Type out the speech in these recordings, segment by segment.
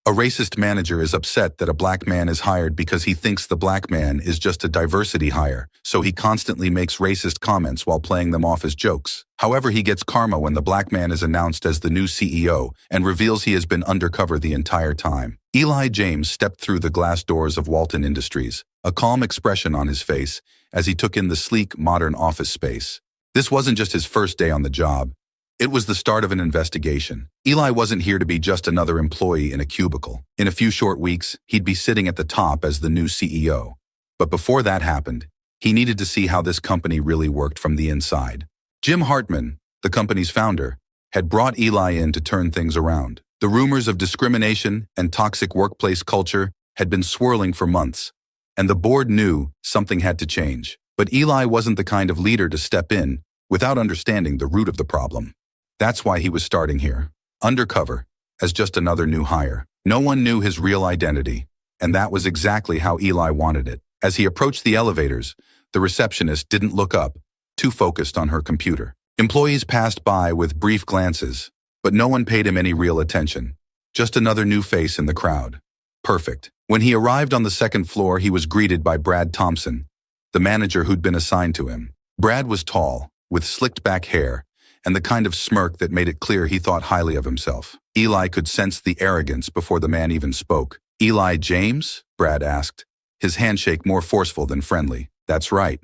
A racist manager is upset that a black man is hired because he thinks the black man is just a diversity hire, so he constantly makes racist comments while playing them off as jokes. However, he gets karma when the black man is announced as the new CEO and reveals he has been undercover the entire time. Eli James stepped through the glass doors of Walton Industries, a calm expression on his face as he took in the sleek, modern office space. This wasn't just his first day on the job. It was the start of an investigation. Eli wasn't here to be just another employee in a cubicle. In a few short weeks, he'd be sitting at the top as the new CEO. But before that happened, he needed to see how this company really worked from the inside. Jim Hartman, the company's founder, had brought Eli in to turn things around. The rumors of discrimination and toxic workplace culture had been swirling for months, and the board knew something had to change. But Eli wasn't the kind of leader to step in without understanding the root of the problem. That's why he was starting here, undercover, as just another new hire. No one knew his real identity, and that was exactly how Eli wanted it. As he approached the elevators, the receptionist didn't look up, too focused on her computer. Employees passed by with brief glances, but no one paid him any real attention. Just another new face in the crowd. Perfect. When he arrived on the second floor, he was greeted by Brad Thompson, the manager who'd been assigned to him. Brad was tall, with slicked back hair, and the kind of smirk that made it clear he thought highly of himself. Eli could sense the arrogance before the man even spoke. "Eli James?" Brad asked, his handshake more forceful than friendly. "That's right,"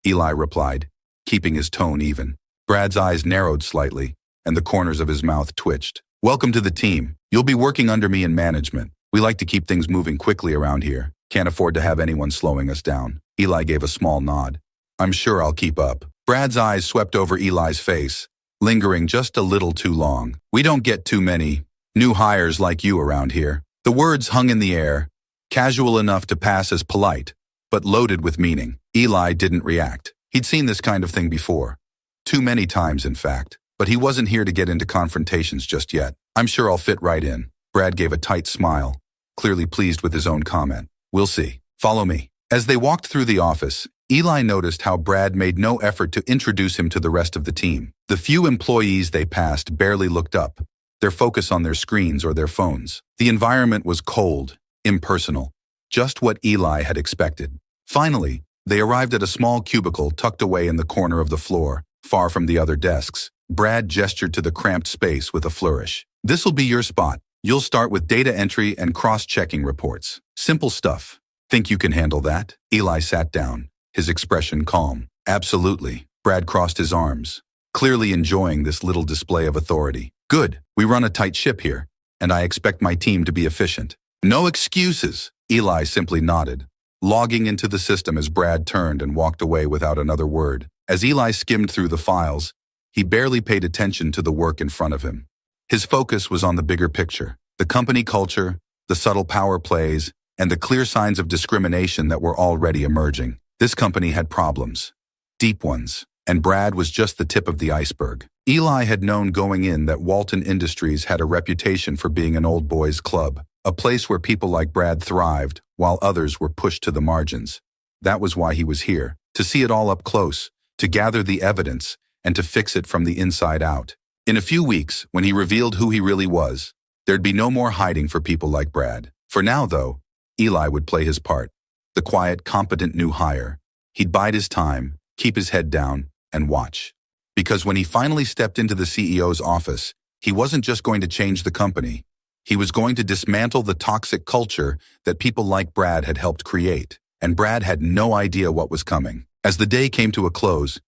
Eli replied, keeping his tone even. Brad's eyes narrowed slightly, and the corners of his mouth twitched. "Welcome to the team. You'll be working under me in management. We like to keep things moving quickly around here. Can't afford to have anyone slowing us down." Eli gave a small nod. "I'm sure I'll keep up." Brad's eyes swept over Eli's face, lingering just a little too long. "We don't get too many new hires like you around here." The words hung in the air, casual enough to pass as polite, but loaded with meaning. Eli didn't react. He'd seen this kind of thing before. Too many times, in fact. But he wasn't here to get into confrontations just yet. "I'm sure I'll fit right in." Brad gave a tight smile, clearly pleased with his own comment. "We'll see. Follow me." As they walked through the office, Eli noticed how Brad made no effort to introduce him to the rest of the team. The few employees they passed barely looked up, their focus on their screens or their phones. The environment was cold, impersonal, just what Eli had expected. Finally, they arrived at a small cubicle tucked away in the corner of the floor, far from the other desks. Brad gestured to the cramped space with a flourish. "This'll be your spot. You'll start with data entry and cross-checking reports. Simple stuff. Think you can handle that?" Eli sat down, his expression calm. "Absolutely." Brad crossed his arms, clearly enjoying this little display of authority. "Good. We run a tight ship here, and I expect my team to be efficient." "No excuses." Eli simply nodded, logging into the system as Brad turned and walked away without another word. As Eli skimmed through the files, he barely paid attention to the work in front of him. His focus was on the bigger picture, the company culture, the subtle power plays, and the clear signs of discrimination that were already emerging. This company had problems, deep ones, and Brad was just the tip of the iceberg. Eli had known going in that Walton Industries had a reputation for being an old boys club, a place where people like Brad thrived while others were pushed to the margins. That was why he was here, to see it all up close, to gather the evidence, and to fix it from the inside out. In a few weeks, when he revealed who he really was, there'd be no more hiding for people like Brad. For now, though, Eli would play his part, the quiet, competent new hire. He'd bide his time, keep his head down, and watch. Because when he finally stepped into the CEO's office, he wasn't just going to change the company. He was going to dismantle the toxic culture that people like Brad had helped create. And Brad had no idea what was coming. As the day came to a close,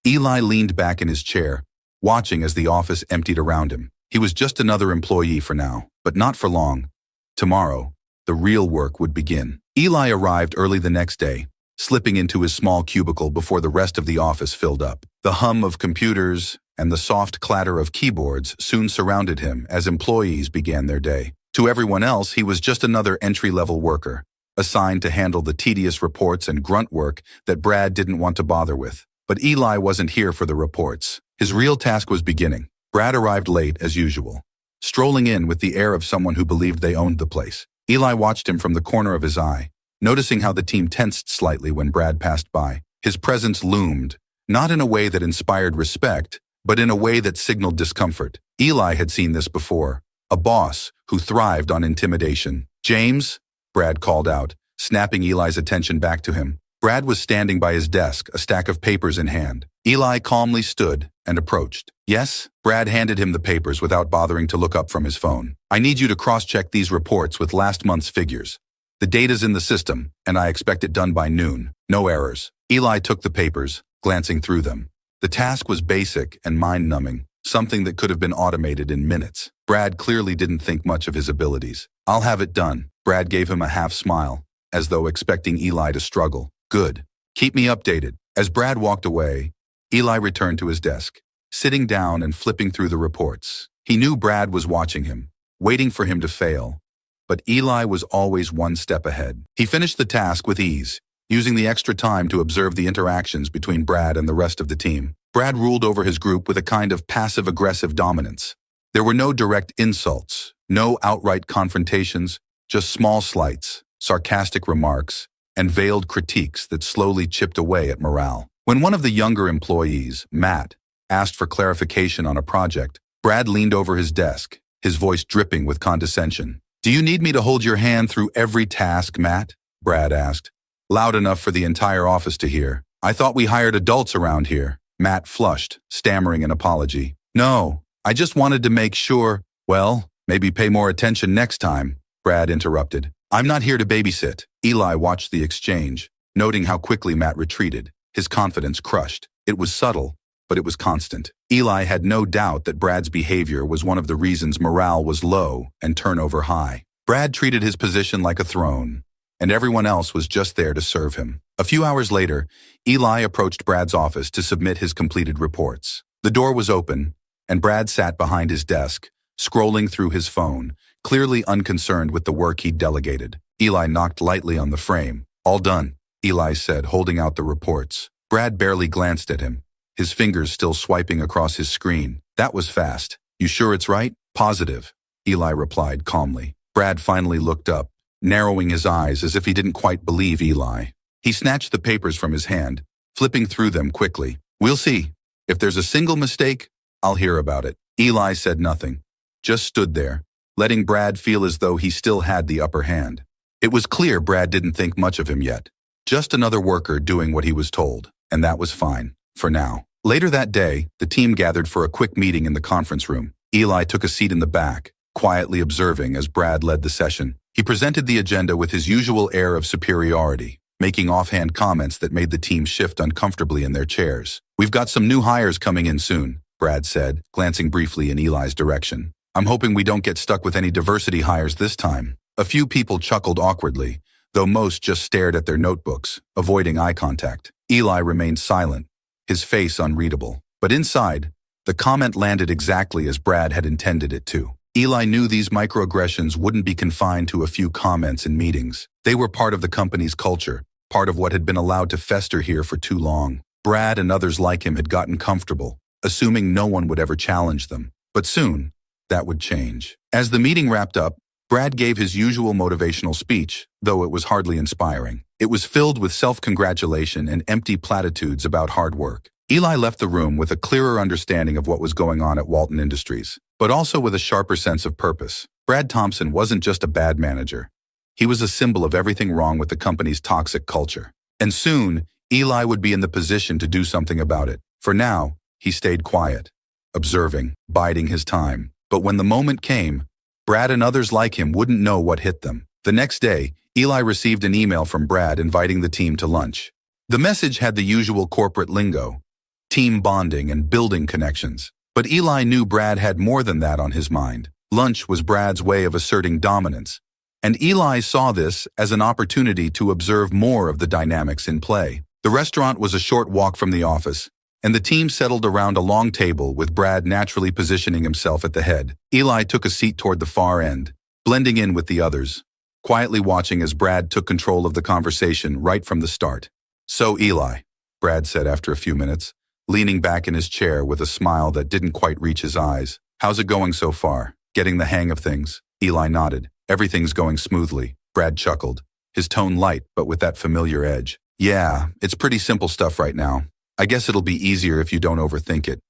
Eli leaned back in his chair, watching as the office emptied around him. He was just another employee for now, but not for long. Tomorrow, the real work would begin. Eli arrived early the next day, slipping into his small cubicle before the rest of the office filled up. The hum of computers and the soft clatter of keyboards soon surrounded him as employees began their day. To everyone else, he was just another entry-level worker, assigned to handle the tedious reports and grunt work that Brad didn't want to bother with. But Eli wasn't here for the reports. His real task was beginning. Brad arrived late, as usual, strolling in with the air of someone who believed they owned the place. Eli watched him from the corner of his eye, noticing how the team tensed slightly when Brad passed by. His presence loomed, not in a way that inspired respect, but in a way that signaled discomfort. Eli had seen this before, a boss who thrived on intimidation. "James," Brad called out, snapping Eli's attention back to him. Brad was standing by his desk, a stack of papers in hand. Eli calmly stood and approached. "Yes?" Brad handed him the papers without bothering to look up from his phone. "I need you to cross-check these reports with last month's figures. The data's in the system, and I expect it done by noon. No errors." Eli took the papers, glancing through them. The task was basic and mind-numbing, something that could have been automated in minutes. Brad clearly didn't think much of his abilities. "I'll have it done." Brad gave him a half smile, as though expecting Eli to struggle. "Good. Keep me updated." As Brad walked away, Eli returned to his desk, sitting down and flipping through the reports. He knew Brad was watching him, waiting for him to fail. But Eli was always one step ahead. He finished the task with ease, using the extra time to observe the interactions between Brad and the rest of the team. Brad ruled over his group with a kind of passive-aggressive dominance. There were no direct insults, no outright confrontations, just small slights, sarcastic remarks, and veiled critiques that slowly chipped away at morale. When one of the younger employees, Matt, asked for clarification on a project, Brad leaned over his desk, his voice dripping with condescension. "Do you need me to hold your hand through every task, Matt?" Brad asked, loud enough for the entire office to hear. "I thought we hired adults around here." Matt flushed, stammering an apology. "No, I just wanted to make sure." "Well, maybe pay more attention next time," Brad interrupted. "I'm not here to babysit." Eli watched the exchange, noting how quickly Matt retreated, his confidence crushed. It was subtle, but it was constant. Eli had no doubt that Brad's behavior was one of the reasons morale was low and turnover high. Brad treated his position like a throne, and everyone else was just there to serve him. A few hours later, Eli approached Brad's office to submit his completed reports. The door was open, and Brad sat behind his desk, scrolling through his phone, clearly unconcerned with the work he'd delegated. Eli knocked lightly on the frame. "All done," Eli said, holding out the reports. Brad barely glanced at him, his fingers still swiping across his screen. "That was fast. You sure it's right?" "Positive," Eli replied calmly. Brad finally looked up, narrowing his eyes as if he didn't quite believe Eli. He snatched the papers from his hand, flipping through them quickly. "We'll see. If there's a single mistake, I'll hear about it." Eli said nothing, just stood there, letting Brad feel as though he still had the upper hand. It was clear Brad didn't think much of him yet. Just another worker doing what he was told, and that was fine, for now. Later that day, the team gathered for a quick meeting in the conference room. Eli took a seat in the back, quietly observing as Brad led the session. He presented the agenda with his usual air of superiority, making offhand comments that made the team shift uncomfortably in their chairs. "We've got some new hires coming in soon," Brad said, glancing briefly in Eli's direction. "I'm hoping we don't get stuck with any diversity hires this time." A few people chuckled awkwardly, though most just stared at their notebooks, avoiding eye contact. Eli remained silent, his face unreadable. But inside, the comment landed exactly as Brad had intended it to. Eli knew these microaggressions wouldn't be confined to a few comments in meetings. They were part of the company's culture, part of what had been allowed to fester here for too long. Brad and others like him had gotten comfortable, assuming no one would ever challenge them. But soon, that would change. As the meeting wrapped up, Brad gave his usual motivational speech, though it was hardly inspiring. It was filled with self-congratulation and empty platitudes about hard work. Eli left the room with a clearer understanding of what was going on at Walton Industries, but also with a sharper sense of purpose. Brad Thompson wasn't just a bad manager. He was a symbol of everything wrong with the company's toxic culture. And soon, Eli would be in the position to do something about it. For now, he stayed quiet, observing, biding his time. But when the moment came, Brad and others like him wouldn't know what hit them. The next day, Eli received an email from Brad inviting the team to lunch. The message had the usual corporate lingo, team bonding and building connections. But Eli knew Brad had more than that on his mind. Lunch was Brad's way of asserting dominance, and Eli saw this as an opportunity to observe more of the dynamics in play. The restaurant was a short walk from the office, and the team settled around a long table with Brad naturally positioning himself at the head. Eli took a seat toward the far end, blending in with the others, quietly watching as Brad took control of the conversation right from the start. "So, Eli," Brad said after a few minutes, leaning back in his chair with a smile that didn't quite reach his eyes. "How's it going so far? Getting the hang of things?" Eli nodded. "Everything's going smoothly." Brad chuckled, his tone light but with that familiar edge. "Yeah, it's pretty simple stuff right now. I guess it'll be easier if you don't overthink it.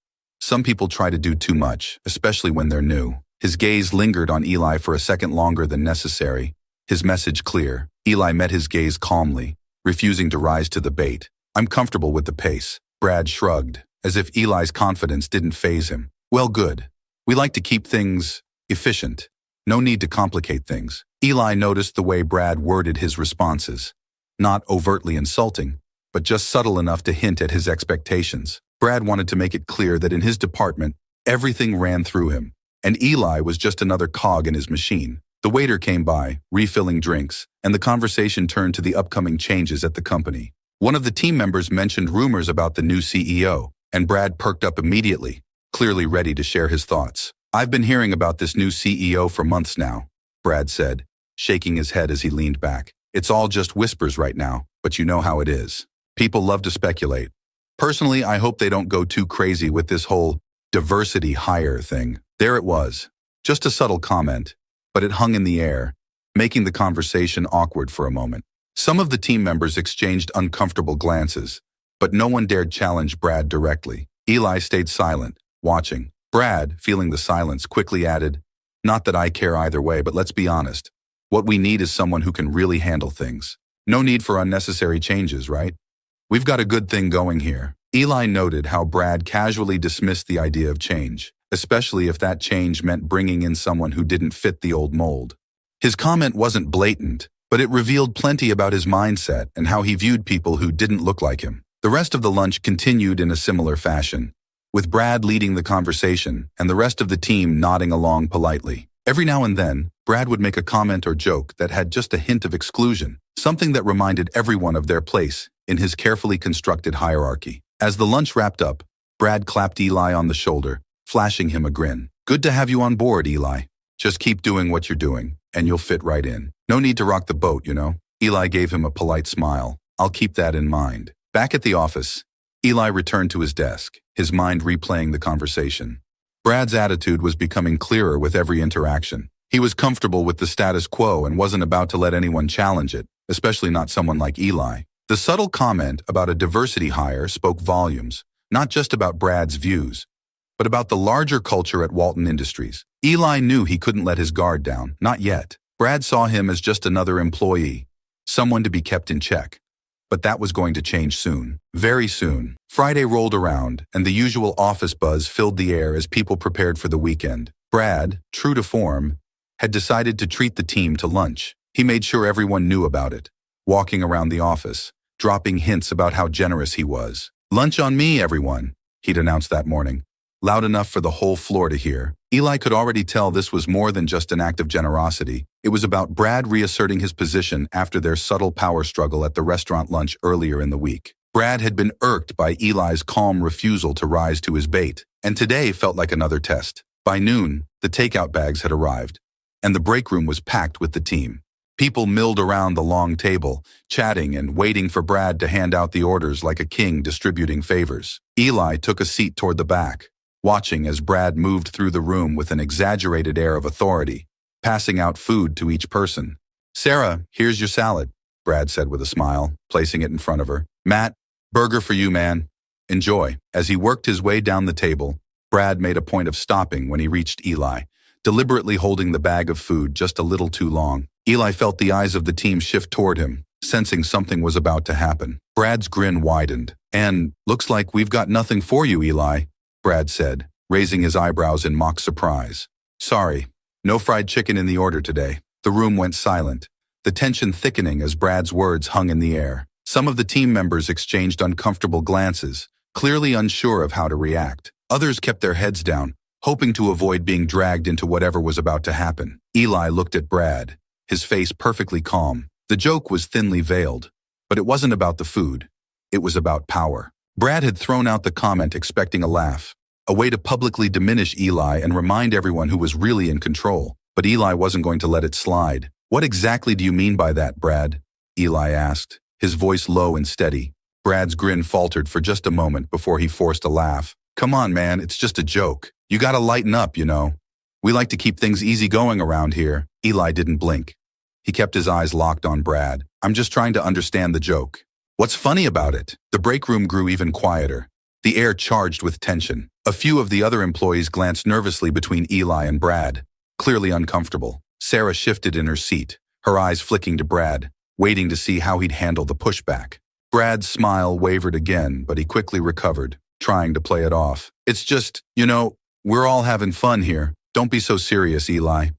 Some people try to do too much, especially when they're new." His gaze lingered on Eli for a second longer than necessary, his message clear. Eli met his gaze calmly, refusing to rise to the bait. "I'm comfortable with the pace." Brad shrugged, as if Eli's confidence didn't faze him. "Well, good. We like to keep things efficient. No need to complicate things." Eli noticed the way Brad worded his responses. Not overtly insulting, but just subtle enough to hint at his expectations. Brad wanted to make it clear that in his department, everything ran through him, and Eli was just another cog in his machine. The waiter came by, refilling drinks, and the conversation turned to the upcoming changes at the company. One of the team members mentioned rumors about the new CEO, and Brad perked up immediately, clearly ready to share his thoughts. "I've been hearing about this new CEO for months now," Brad said, shaking his head as he leaned back. "It's all just whispers right now, but you know how it is. People love to speculate. Personally, I hope they don't go too crazy with this whole diversity hire thing." There it was, just a subtle comment, but it hung in the air, making the conversation awkward for a moment. Some of the team members exchanged uncomfortable glances, but no one dared challenge Brad directly. Eli stayed silent, watching. Brad, feeling the silence, quickly added, "Not that I care either way, but let's be honest. What we need is someone who can really handle things. No need for unnecessary changes, right? We've got a good thing going here." Eli noted how Brad casually dismissed the idea of change, especially if that change meant bringing in someone who didn't fit the old mold. His comment wasn't blatant, but it revealed plenty about his mindset and how he viewed people who didn't look like him. The rest of the lunch continued in a similar fashion, with Brad leading the conversation and the rest of the team nodding along politely. Every now and then, Brad would make a comment or joke that had just a hint of exclusion, something that reminded everyone of their place in his carefully constructed hierarchy. As the lunch wrapped up, Brad clapped Eli on the shoulder, flashing him a grin. "Good to have you on board, Eli. Just keep doing what you're doing, and you'll fit right in. No need to rock the boat, you know." Eli gave him a polite smile. "I'll keep that in mind." Back at the office, Eli returned to his desk, his mind replaying the conversation. Brad's attitude was becoming clearer with every interaction. He was comfortable with the status quo and wasn't about to let anyone challenge it, especially not someone like Eli. The subtle comment about a diversity hire spoke volumes, not just about Brad's views, but about the larger culture at Walton Industries. Eli knew he couldn't let his guard down, not yet. Brad saw him as just another employee, someone to be kept in check. But that was going to change soon, very soon. Friday rolled around, and the usual office buzz filled the air as people prepared for the weekend. Brad, true to form, had decided to treat the team to lunch. He made sure everyone knew about it, walking around the office, dropping hints about how generous he was. "Lunch on me, everyone," he'd announced that morning, loud enough for the whole floor to hear. Eli could already tell this was more than just an act of generosity. It was about Brad reasserting his position after their subtle power struggle at the restaurant lunch earlier in the week. Brad had been irked by Eli's calm refusal to rise to his bait, and today felt like another test. By noon, the takeout bags had arrived, and the break room was packed with the team. People milled around the long table, chatting and waiting for Brad to hand out the orders like a king distributing favors. Eli took a seat toward the back, watching as Brad moved through the room with an exaggerated air of authority, passing out food to each person. "Sarah, here's your salad," Brad said with a smile, placing it in front of her. "Matt, burger for you, man. Enjoy." As he worked his way down the table, Brad made a point of stopping when he reached Eli, deliberately holding the bag of food just a little too long. Eli felt the eyes of the team shift toward him, sensing something was about to happen. Brad's grin widened. "And looks like we've got nothing for you, Eli," Brad said, raising his eyebrows in mock surprise. "Sorry, no fried chicken in the order today." The room went silent, the tension thickening as Brad's words hung in the air. Some of the team members exchanged uncomfortable glances, clearly unsure of how to react. Others kept their heads down, hoping to avoid being dragged into whatever was about to happen. Eli looked at Brad, his face perfectly calm. The joke was thinly veiled, but it wasn't about the food. It was about power. Brad had thrown out the comment expecting a laugh, a way to publicly diminish Eli and remind everyone who was really in control. But Eli wasn't going to let it slide. "What exactly do you mean by that, Brad?" Eli asked, his voice low and steady. Brad's grin faltered for just a moment before he forced a laugh. "Come on, man, it's just a joke. You gotta lighten up, you know. We like to keep things easy going around here." Eli didn't blink. He kept his eyes locked on Brad. "I'm just trying to understand the joke. What's funny about it?" The break room grew even quieter, the air charged with tension. A few of the other employees glanced nervously between Eli and Brad, clearly uncomfortable. Sarah shifted in her seat, her eyes flicking to Brad, waiting to see how he'd handle the pushback. Brad's smile wavered again, but he quickly recovered, trying to play it off. It's just, we're all having fun here. Don't be so serious, Eli.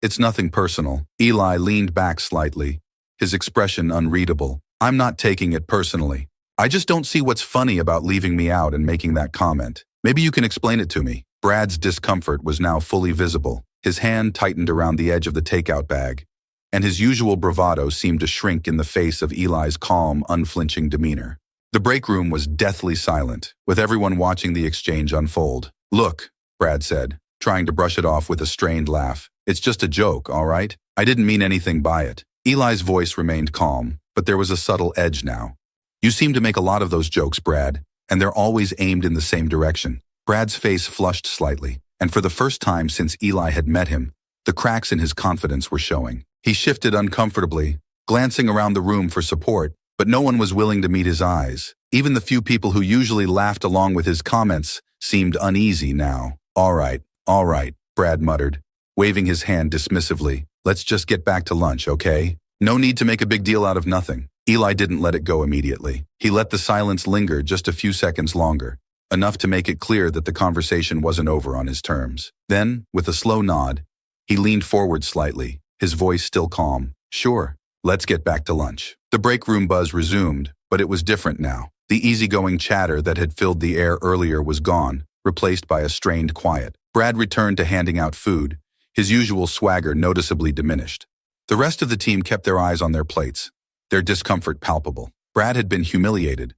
It's nothing personal. Eli leaned back slightly, his expression unreadable. I'm not taking it personally. I just don't see what's funny about leaving me out and making that comment. Maybe you can explain it to me. Brad's discomfort was now fully visible. His hand tightened around the edge of the takeout bag, and his usual bravado seemed to shrink in the face of Eli's calm, unflinching demeanor. The break room was deathly silent, with everyone watching the exchange unfold. Look, Brad said, trying to brush it off with a strained laugh. It's just a joke, all right? I didn't mean anything by it. Eli's voice remained calm, but there was a subtle edge now. You seem to make a lot of those jokes, Brad, and they're always aimed in the same direction. Brad's face flushed slightly, and for the first time since Eli had met him, the cracks in his confidence were showing. He shifted uncomfortably, glancing around the room for support, but no one was willing to meet his eyes. Even the few people who usually laughed along with his comments seemed uneasy now. All right, Brad muttered, waving his hand dismissively. Let's just get back to lunch, okay? No need to make a big deal out of nothing. Eli didn't let it go immediately. He let the silence linger just a few seconds longer, enough to make it clear that the conversation wasn't over on his terms. Then, with a slow nod, he leaned forward slightly, his voice still calm. Sure, let's get back to lunch. The break room buzz resumed, but it was different now. The easygoing chatter that had filled the air earlier was gone, replaced by a strained quiet. Brad returned to handing out food, his usual swagger noticeably diminished. The rest of the team kept their eyes on their plates, their discomfort palpable. Brad had been humiliated,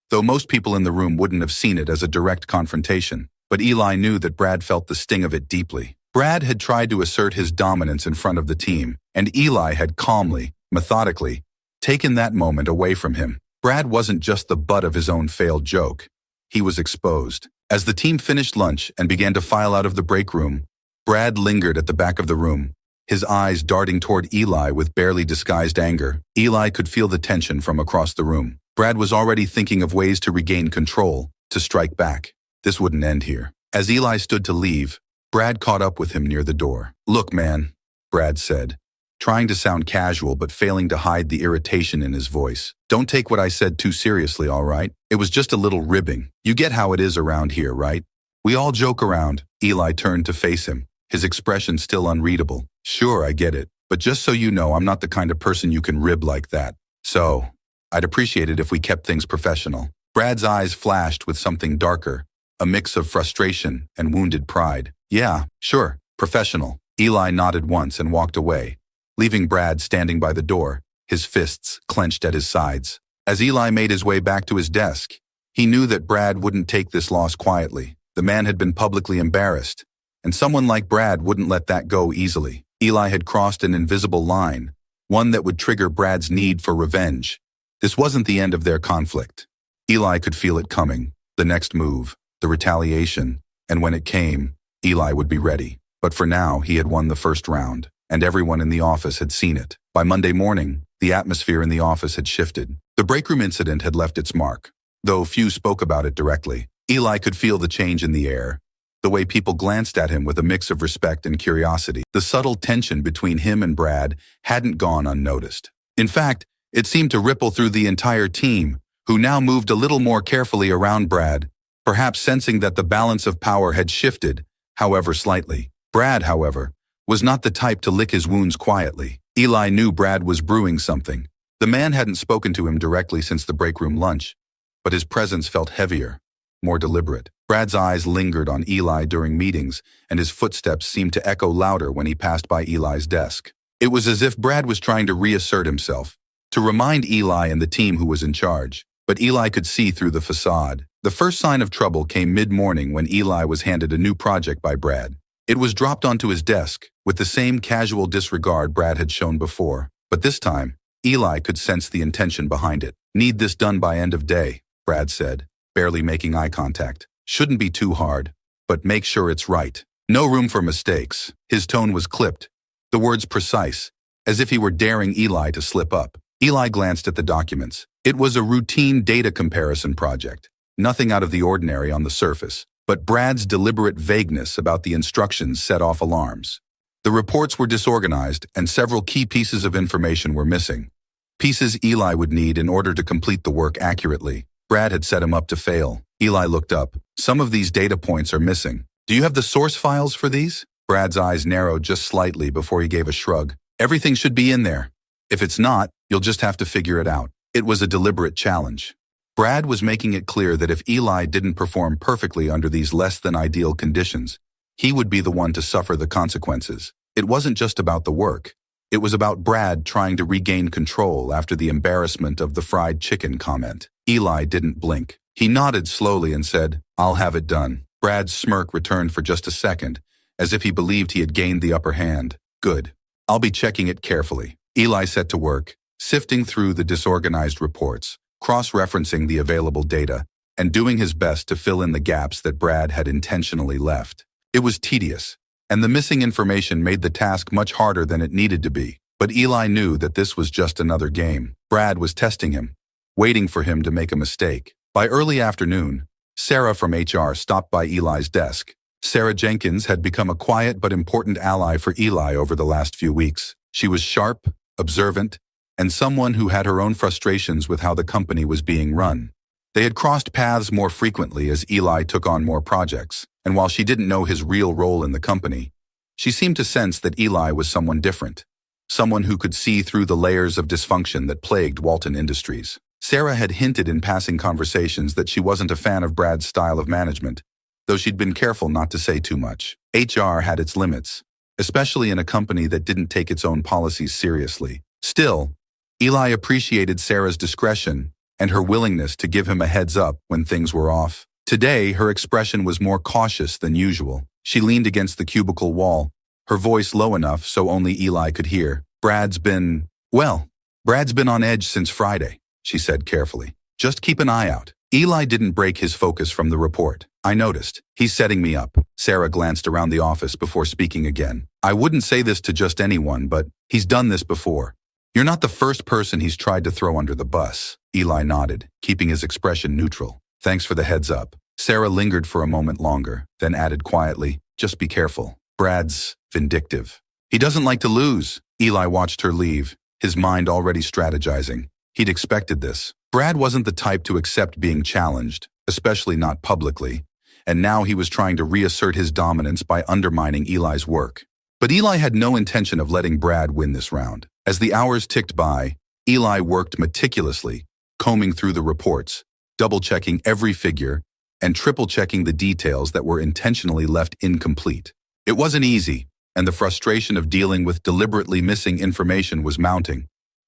though most people in the room wouldn't have seen it as a direct confrontation. But Eli knew that Brad felt the sting of it deeply. Brad had tried to assert his dominance in front of the team, and Eli had calmly, methodically, taken that moment away from him. Brad wasn't just the butt of his own failed joke. He was exposed. As the team finished lunch and began to file out of the break room, Brad lingered at the back of the room, his eyes darting toward Eli with barely disguised anger. Eli could feel the tension from across the room. Brad was already thinking of ways to regain control, to strike back. This wouldn't end here. As Eli stood to leave, Brad caught up with him near the door. Look, man, Brad said, trying to sound casual but failing to hide the irritation in his voice. Don't take what I said too seriously, all right? It was just a little ribbing. You get how it is around here, right? We all joke around. Eli turned to face him, his expression still unreadable. Sure, I get it. But just so you know, I'm not the kind of person you can rib like that. So, I'd appreciate it if we kept things professional. Brad's eyes flashed with something darker, a mix of frustration and wounded pride. Yeah, sure, professional. Eli nodded once and walked away, leaving Brad standing by the door, his fists clenched at his sides. As Eli made his way back to his desk, he knew that Brad wouldn't take this loss quietly. The man had been publicly embarrassed, and someone like Brad wouldn't let that go easily. Eli had crossed an invisible line, one that would trigger Brad's need for revenge. This wasn't the end of their conflict. Eli could feel it coming, the next move, the retaliation, and when it came, Eli would be ready. But for now, he had won the first round, and everyone in the office had seen it. By Monday morning, the atmosphere in the office had shifted. The break room incident had left its mark. Though few spoke about it directly, Eli could feel the change in the air, the way people glanced at him with a mix of respect and curiosity. The subtle tension between him and Brad hadn't gone unnoticed. In fact, it seemed to ripple through the entire team, who now moved a little more carefully around Brad, perhaps sensing that the balance of power had shifted, however slightly. Brad, however, was not the type to lick his wounds quietly. Eli knew Brad was brewing something. The man hadn't spoken to him directly since the break room lunch, but his presence felt heavier, more deliberate. Brad's eyes lingered on Eli during meetings, and his footsteps seemed to echo louder when he passed by Eli's desk. It was as if Brad was trying to reassert himself, to remind Eli and the team who was in charge. But Eli could see through the facade. The first sign of trouble came mid-morning when Eli was handed a new project by Brad. It was dropped onto his desk, with the same casual disregard Brad had shown before. But this time, Eli could sense the intention behind it. Need this done by end of day, Brad said, barely making eye contact. Shouldn't be too hard, but make sure it's right. No room for mistakes. His tone was clipped, the words precise, as if he were daring Eli to slip up. Eli glanced at the documents. It was a routine data comparison project, nothing out of the ordinary on the surface, but Brad's deliberate vagueness about the instructions set off alarms. The reports were disorganized, and several key pieces of information were missing. Pieces Eli would need in order to complete the work accurately. Brad had set him up to fail. Eli looked up. Some of these data points are missing. Do you have the source files for these? Brad's eyes narrowed just slightly before he gave a shrug. Everything should be in there. If it's not, you'll just have to figure it out. It was a deliberate challenge. Brad was making it clear that if Eli didn't perform perfectly under these less-than-ideal conditions, he would be the one to suffer the consequences. It wasn't just about the work. It was about Brad trying to regain control after the embarrassment of the fried chicken comment. Eli didn't blink. He nodded slowly and said, "I'll have it done." Brad's smirk returned for just a second, as if he believed he had gained the upper hand. "Good. I'll be checking it carefully." Eli set to work, sifting through the disorganized reports, cross-referencing the available data, and doing his best to fill in the gaps that Brad had intentionally left. It was tedious, and the missing information made the task much harder than it needed to be. But Eli knew that this was just another game. Brad was testing him, waiting for him to make a mistake. By early afternoon, Sarah from HR stopped by Eli's desk. Sarah Jenkins had become a quiet but important ally for Eli over the last few weeks. She was sharp, observant, and someone who had her own frustrations with how the company was being run. They had crossed paths more frequently as Eli took on more projects, and while she didn't know his real role in the company, she seemed to sense that Eli was someone different, someone who could see through the layers of dysfunction that plagued Walton Industries. Sarah had hinted in passing conversations that she wasn't a fan of Brad's style of management, though she'd been careful not to say too much. HR had its limits, especially in a company that didn't take its own policies seriously. Still, Eli appreciated Sarah's discretion and her willingness to give him a heads up when things were off. Today, her expression was more cautious than usual. She leaned against the cubicle wall, her voice low enough so only Eli could hear. Brad's been on edge since Friday," she said carefully. "Just keep an eye out." Eli didn't break his focus from the report. "I noticed. He's setting me up." Sarah glanced around the office before speaking again. "I wouldn't say this to just anyone, but he's done this before. You're not the first person he's tried to throw under the bus." Eli nodded, keeping his expression neutral. "Thanks for the heads up." Sarah lingered for a moment longer, then added quietly, "Just be careful. Brad's vindictive. He doesn't like to lose." Eli watched her leave, his mind already strategizing. He'd expected this. Brad wasn't the type to accept being challenged, especially not publicly, and now he was trying to reassert his dominance by undermining Eli's work. But Eli had no intention of letting Brad win this round. As the hours ticked by, Eli worked meticulously, combing through the reports, double-checking every figure, and triple-checking the details that were intentionally left incomplete. It wasn't easy, and the frustration of dealing with deliberately missing information was mounting.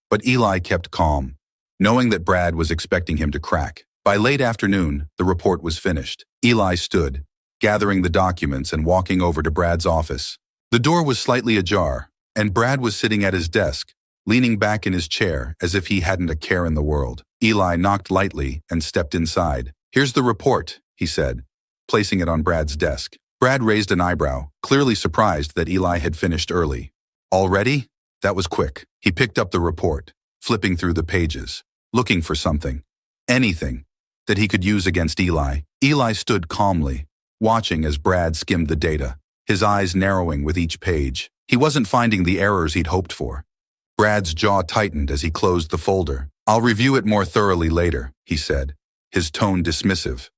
But Eli kept calm, knowing that Brad was expecting him to crack. By late afternoon, the report was finished. Eli stood, gathering the documents and walking over to Brad's office. The door was slightly ajar, and Brad was sitting at his desk, leaning back in his chair as if he hadn't a care in the world. Eli knocked lightly and stepped inside. "Here's the report," he said, placing it on Brad's desk. Brad raised an eyebrow, clearly surprised that Eli had finished early. "Already? That was quick." He picked up the report, flipping through the pages, looking for something, anything, that he could use against Eli. Eli stood calmly, watching as Brad skimmed the data, his eyes narrowing with each page. He wasn't finding the errors he'd hoped for. Brad's jaw tightened as he closed the folder. "I'll review it more thoroughly later," he said, his tone dismissive,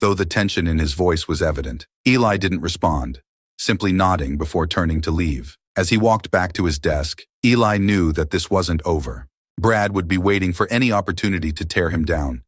though the tension in his voice was evident. Eli didn't respond, simply nodding before turning to leave. As he walked back to his desk, Eli knew that this wasn't over. Brad would be waiting for any opportunity to tear him down,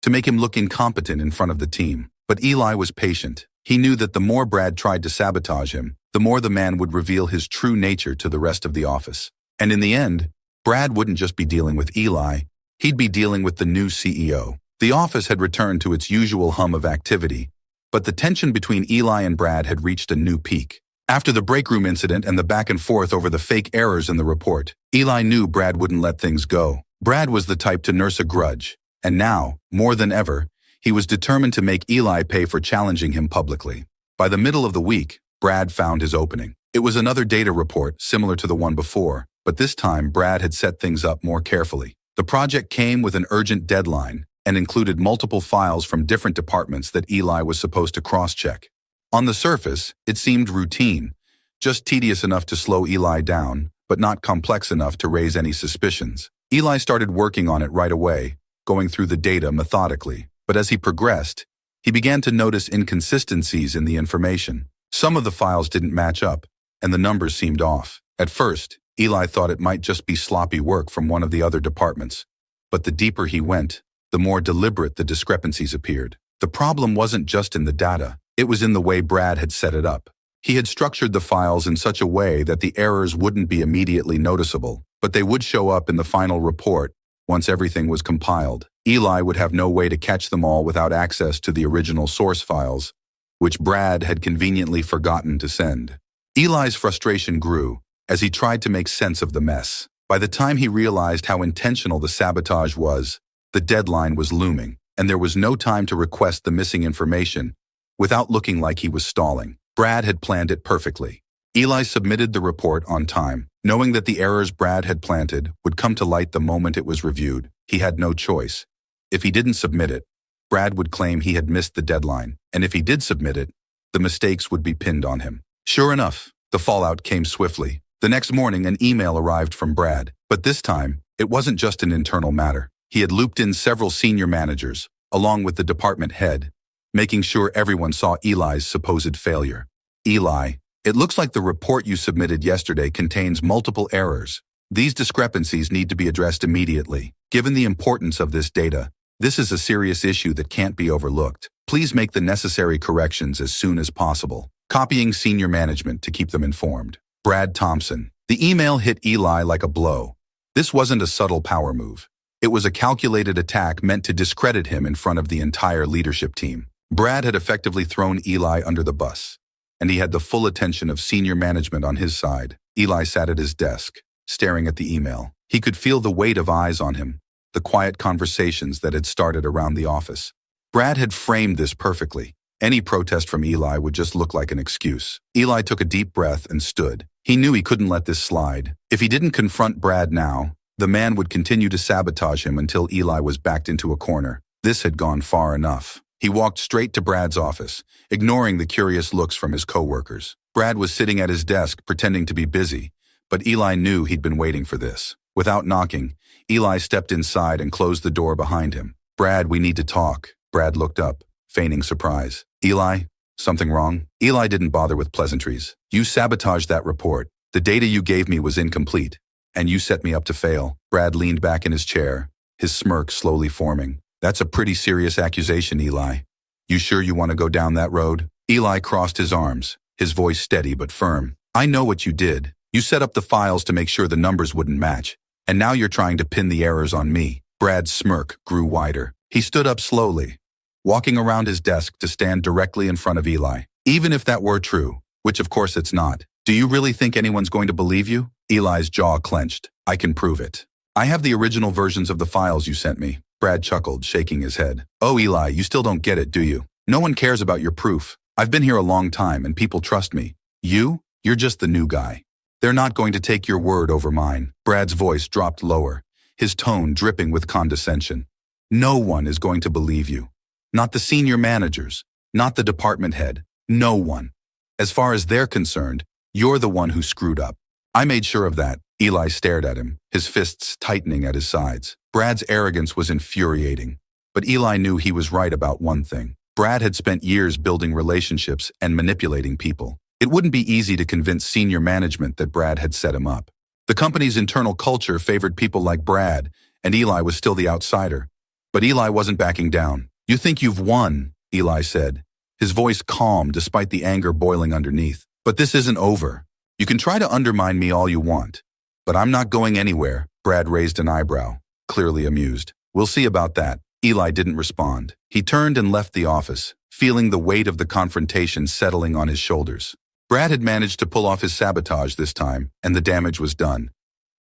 to make him look incompetent in front of the team. But Eli was patient. He knew that the more Brad tried to sabotage him, the more the man would reveal his true nature to the rest of the office. And in the end, Brad wouldn't just be dealing with Eli, he'd be dealing with the new CEO. The office had returned to its usual hum of activity, but the tension between Eli and Brad had reached a new peak. After the break room incident and the back and forth over the fake errors in the report, Eli knew Brad wouldn't let things go. Brad was the type to nurse a grudge, and now, more than ever, he was determined to make Eli pay for challenging him publicly. By the middle of the week, Brad found his opening. It was another data report similar to the one before, but this time Brad had set things up more carefully. The project came with an urgent deadline and included multiple files from different departments that Eli was supposed to cross-check. On the surface, it seemed routine, just tedious enough to slow Eli down, but not complex enough to raise any suspicions. Eli started working on it right away, going through the data methodically. But as he progressed, he began to notice inconsistencies in the information. Some of the files didn't match up, and the numbers seemed off. At first, Eli thought it might just be sloppy work from one of the other departments. But the deeper he went, the more deliberate the discrepancies appeared. The problem wasn't just in the data, it was in the way Brad had set it up. He had structured the files in such a way that the errors wouldn't be immediately noticeable, but they would show up in the final report once everything was compiled. Eli would have no way to catch them all without access to the original source files, which Brad had conveniently forgotten to send. Eli's frustration grew as he tried to make sense of the mess. By the time he realized how intentional the sabotage was, the deadline was looming, and there was no time to request the missing information without looking like he was stalling. Brad had planned it perfectly. Eli submitted the report on time, knowing that the errors Brad had planted would come to light the moment it was reviewed. He had no choice. If he didn't submit it, Brad would claim he had missed the deadline, and if he did submit it, the mistakes would be pinned on him. Sure enough, the fallout came swiftly. The next morning, an email arrived from Brad, but this time, it wasn't just an internal matter. He had looped in several senior managers, along with the department head, making sure everyone saw Eli's supposed failure. Eli, it looks like the report you submitted yesterday contains multiple errors. These discrepancies need to be addressed immediately. Given the importance of this data, this is a serious issue that can't be overlooked. Please make the necessary corrections as soon as possible. Copying senior management to keep them informed. Brad Thompson. The email hit Eli like a blow. This wasn't a subtle power move. It was a calculated attack meant to discredit him in front of the entire leadership team. Brad had effectively thrown Eli under the bus, and he had the full attention of senior management on his side. Eli sat at his desk, staring at the email. He could feel the weight of eyes on him, the quiet conversations that had started around the office. Brad had framed this perfectly. Any protest from Eli would just look like an excuse. Eli took a deep breath and stood. He knew he couldn't let this slide. If he didn't confront Brad now, the man would continue to sabotage him until Eli was backed into a corner. This had gone far enough. He walked straight to Brad's office, ignoring the curious looks from his coworkers. Brad was sitting at his desk, pretending to be busy, but Eli knew he'd been waiting for this. Without knocking, Eli stepped inside and closed the door behind him. "Brad, we need to talk." Brad looked up, feigning surprise. "Eli, something wrong?" Eli didn't bother with pleasantries. "You sabotaged that report. The data you gave me was incomplete, and you set me up to fail." Brad leaned back in his chair, his smirk slowly forming. "That's a pretty serious accusation, Eli. You sure you want to go down that road?" Eli crossed his arms, his voice steady but firm. "I know what you did. You set up the files to make sure the numbers wouldn't match, and now you're trying to pin the errors on me." Brad's smirk grew wider. He stood up slowly, walking around his desk to stand directly in front of Eli. "Even if that were true, which of course it's not, do you really think anyone's going to believe you?" Eli's jaw clenched. "I can prove it. I have the original versions of the files you sent me." Brad chuckled, shaking his head. "Oh, Eli, you still don't get it, do you? No one cares about your proof. I've been here a long time and people trust me. You're just the new guy. They're not going to take your word over mine." Brad's voice dropped lower, his tone dripping with condescension. "No one is going to believe you. Not the senior managers, not the department head, no one. As far as they're concerned, you're the one who screwed up. I made sure of that." Eli stared at him, his fists tightening at his sides. Brad's arrogance was infuriating, but Eli knew he was right about one thing. Brad had spent years building relationships and manipulating people. It wouldn't be easy to convince senior management that Brad had set him up. The company's internal culture favored people like Brad, and Eli was still the outsider. But Eli wasn't backing down. "You think you've won," Eli said, his voice calm despite the anger boiling underneath. "But this isn't over. You can try to undermine me all you want, but I'm not going anywhere." Brad raised an eyebrow, clearly amused. "We'll see about that." Eli didn't respond. He turned and left the office, feeling the weight of the confrontation settling on his shoulders. Brad had managed to pull off his sabotage this time, and the damage was done.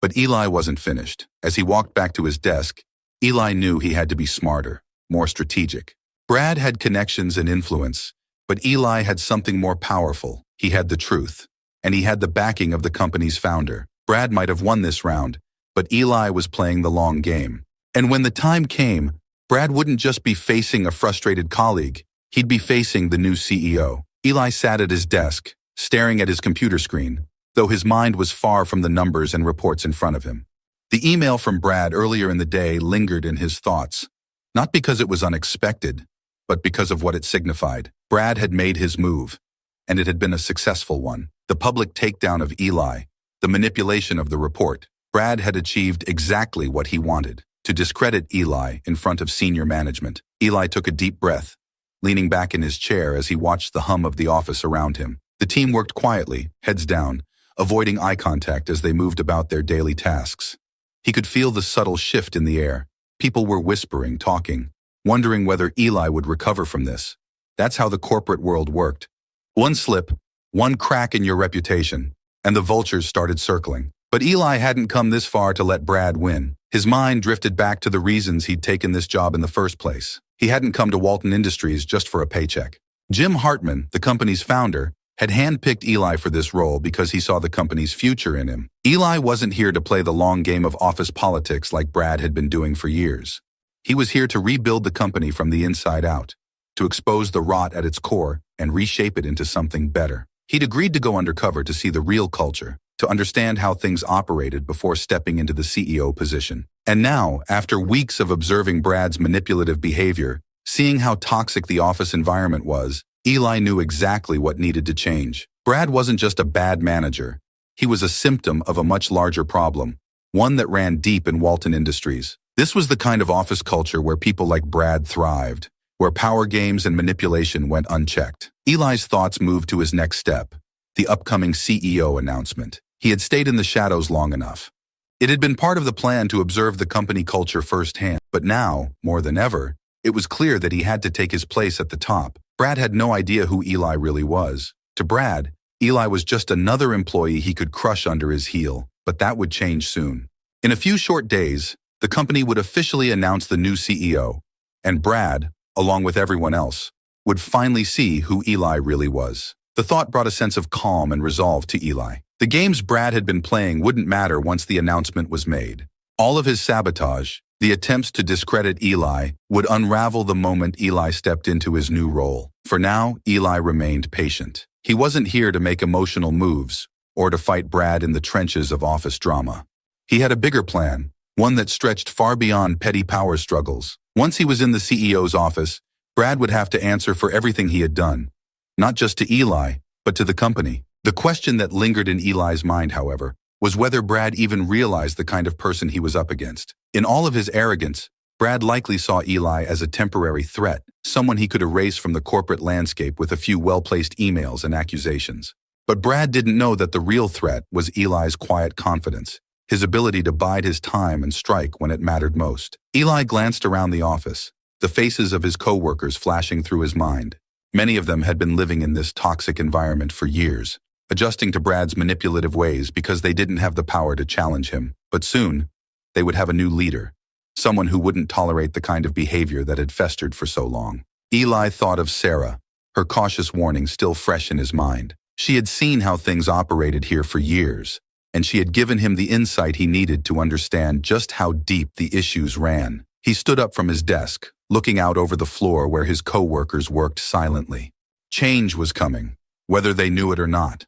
But Eli wasn't finished. As he walked back to his desk, Eli knew he had to be smarter, more strategic. Brad had connections and influence, but Eli had something more powerful. He had the truth, and he had the backing of the company's founder. Brad might have won this round, but Eli was playing the long game. And when the time came, Brad wouldn't just be facing a frustrated colleague, he'd be facing the new CEO. Eli sat at his desk, staring at his computer screen, though his mind was far from the numbers and reports in front of him. The email from Brad earlier in the day lingered in his thoughts, not because it was unexpected, but because of what it signified. Brad had made his move, and it had been a successful one. The public takedown of Eli, the manipulation of the report. Brad had achieved exactly what he wanted, to discredit Eli in front of senior management. Eli took a deep breath, leaning back in his chair as he watched the hum of the office around him. The team worked quietly, heads down, avoiding eye contact as they moved about their daily tasks. He could feel the subtle shift in the air. People were whispering, talking, wondering whether Eli would recover from this. That's how the corporate world worked. One slip, one crack in your reputation, and the vultures started circling. But Eli hadn't come this far to let Brad win. His mind drifted back to the reasons he'd taken this job in the first place. He hadn't come to Walton Industries just for a paycheck. Jim Hartman, the company's founder, had handpicked Eli for this role because he saw the company's future in him. Eli wasn't here to play the long game of office politics like Brad had been doing for years. He was here to rebuild the company from the inside out, to expose the rot at its core and reshape it into something better. He'd agreed to go undercover to see the real culture, to understand how things operated before stepping into the CEO position. And now, after weeks of observing Brad's manipulative behavior, seeing how toxic the office environment was, Eli knew exactly what needed to change. Brad wasn't just a bad manager. He was a symptom of a much larger problem, one that ran deep in Walton Industries. This was the kind of office culture where people like Brad thrived, where power games and manipulation went unchecked. Eli's thoughts moved to his next step, the upcoming CEO announcement. He had stayed in the shadows long enough. It had been part of the plan to observe the company culture firsthand, but now, more than ever, it was clear that he had to take his place at the top. Brad had no idea who Eli really was. To Brad, Eli was just another employee he could crush under his heel, but that would change soon. In a few short days, the company would officially announce the new CEO, and Brad, along with everyone else, would finally see who Eli really was. The thought brought a sense of calm and resolve to Eli. The games Brad had been playing wouldn't matter once the announcement was made. All of his sabotage, the attempts to discredit Eli, would unravel the moment Eli stepped into his new role. For now, Eli remained patient. He wasn't here to make emotional moves or to fight Brad in the trenches of office drama. He had a bigger plan, one that stretched far beyond petty power struggles. Once he was in the CEO's office, Brad would have to answer for everything he had done, not just to Eli, but to the company. The question that lingered in Eli's mind, however, was whether Brad even realized the kind of person he was up against. In all of his arrogance, Brad likely saw Eli as a temporary threat, someone he could erase from the corporate landscape with a few well-placed emails and accusations. But Brad didn't know that the real threat was Eli's quiet confidence, his ability to bide his time and strike when it mattered most. Eli glanced around the office, the faces of his co-workers flashing through his mind. Many of them had been living in this toxic environment for years, adjusting to Brad's manipulative ways because they didn't have the power to challenge him. But soon, they would have a new leader, someone who wouldn't tolerate the kind of behavior that had festered for so long. Eli thought of Sarah, her cautious warning still fresh in his mind. She had seen how things operated here for years, and she had given him the insight he needed to understand just how deep the issues ran. He stood up from his desk, looking out over the floor where his co-workers worked silently. Change was coming, whether they knew it or not.